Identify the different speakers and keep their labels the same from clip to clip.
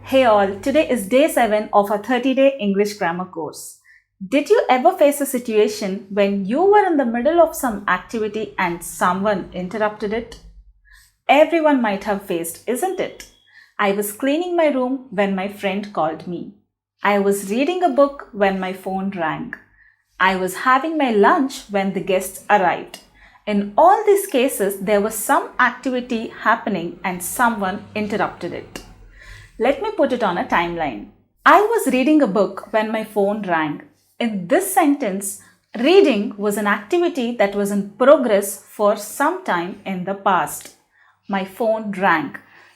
Speaker 1: Hey all, today is day 7 of our 30-day English grammar course. Did you ever face a situation when you were in the middle of some activity and someone interrupted it? Everyone might have faced, isn't it? I was cleaning my room when my friend called me. I was reading a book when my phone rang. I was having my lunch when the guests arrived. In all these cases, there was some activity happening and someone interrupted it. Let me put it on a timeline. I was reading a book when my phone rang. In this sentence, reading was an activity that was in progress for some time in the past. My phone rang.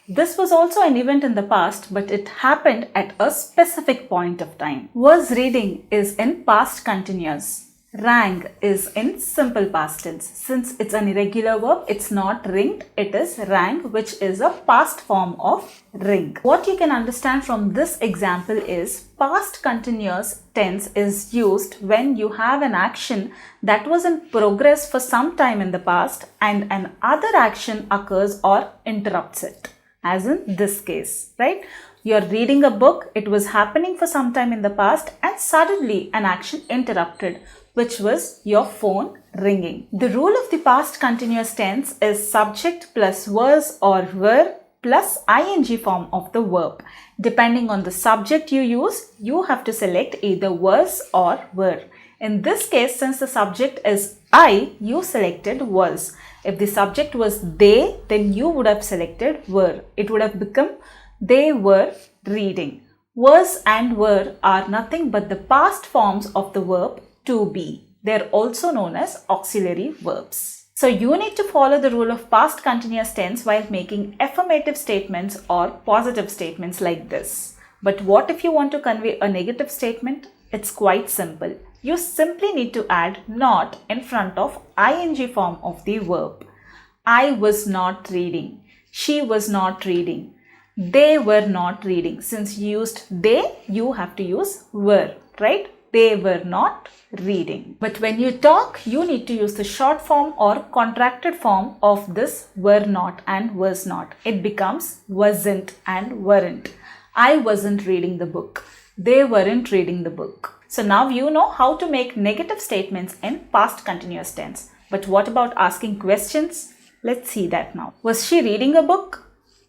Speaker 1: This was also an event in the past, but it happened at a specific point of time. Was reading is in past continuous. Rang is in simple past tense. Since it's an irregular verb, it's not ringed, it is rang, which is a past form of ring. What you can understand from this example is past continuous tense is used when you have an action that was in progress for some time in the past and an other action occurs or interrupts it. As in this case, right? You're reading a book, it was happening for some time in the past and suddenly an action interrupted, which was your phone ringing. The rule of the past continuous tense is subject plus was or were plus ing form of the verb. Depending on the subject you use, you have to select either was or were. In this case, since the subject is I, you selected was. If the subject was they, then you would have selected were. It would have become they were reading. Was and were are nothing but the past forms of the verb to be. They are also known as auxiliary verbs. So you need to follow the rule of past continuous tense while making affirmative statements or positive statements like this. But what if you want to convey a negative statement? It's quite simple. You simply need to add not in front of ing form of the verb. I was not reading. She was not reading. They were not reading. Since you used they, you have to use were, right? They were not reading. But when you talk, you need to use the short form or contracted form of this were not and was not. It becomes wasn't and weren't. I wasn't reading the book. They weren't reading the book. So now you know how to make negative statements in past continuous tense. But what about asking questions? Let's see that now. Was she reading a book?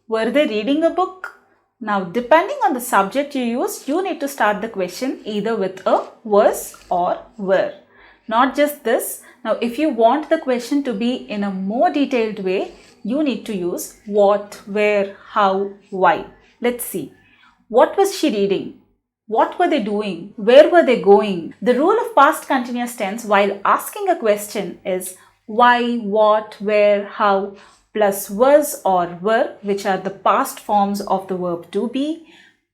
Speaker 1: Were they reading a book? Now, depending on the subject you use, you need to start the question either with a was or were. Not just this. Now, if you want the question to be in a more detailed way, you need to use what, where, how, why. Let's see. What was she reading? What were they doing? Where were they going? The rule of past continuous tense while asking a question is why, what, where, how, plus was or were, which are the past forms of the verb to be,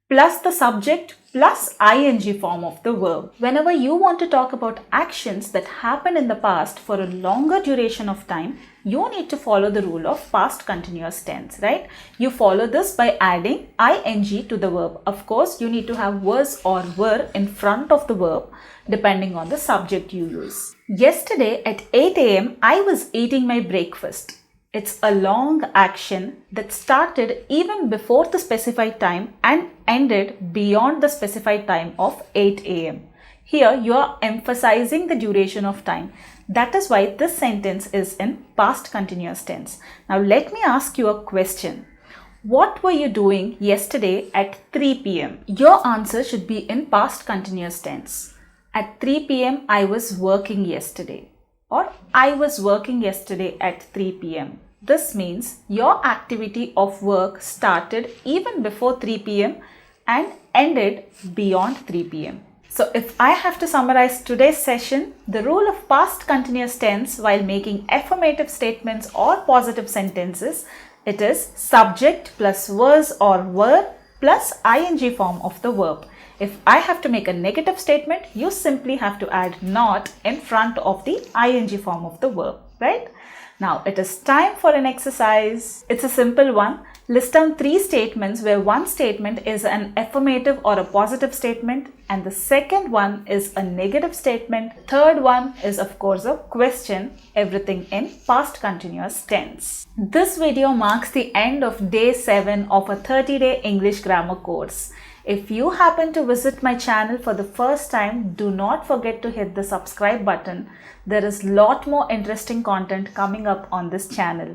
Speaker 1: plus the subject plus ing form of the verb. Whenever you want to talk about actions that happen in the past for a longer duration of time, you need to follow the rule of past continuous tense, right? You follow this by adding ing to the verb. Of course, you need to have was or were in front of the verb depending on the subject you use. Yesterday at 8 a.m., I was eating my breakfast. It's a long action that started even before the specified time and ended beyond the specified time of 8 a.m. Here you are emphasizing the duration of time. That is why this sentence is in past continuous tense. Now let me ask you a question. What were you doing yesterday at 3 p.m.? Your answer should be in past continuous tense. At 3 p.m. I was working yesterday. Or I was working yesterday at 3 p.m. This means your activity of work started even before 3 p.m. and ended beyond 3 p.m. So if I have to summarize today's session, the rule of past continuous tense while making affirmative statements or positive sentences, it is subject plus was or were plus ing form of the verb. If I have to make a negative statement, you simply have to add not in front of the ing form of the verb, right? Now it is time for an exercise. It's a simple one. List down 3 statements where one statement is an affirmative or a positive statement and the second one is a negative statement. Third one is of course a question, everything in past continuous tense. This video marks the end of day 7 of a 30-day English grammar course. If you happen to visit my channel for the first time, do not forget to hit the subscribe button. There is a lot more interesting content coming up on this channel.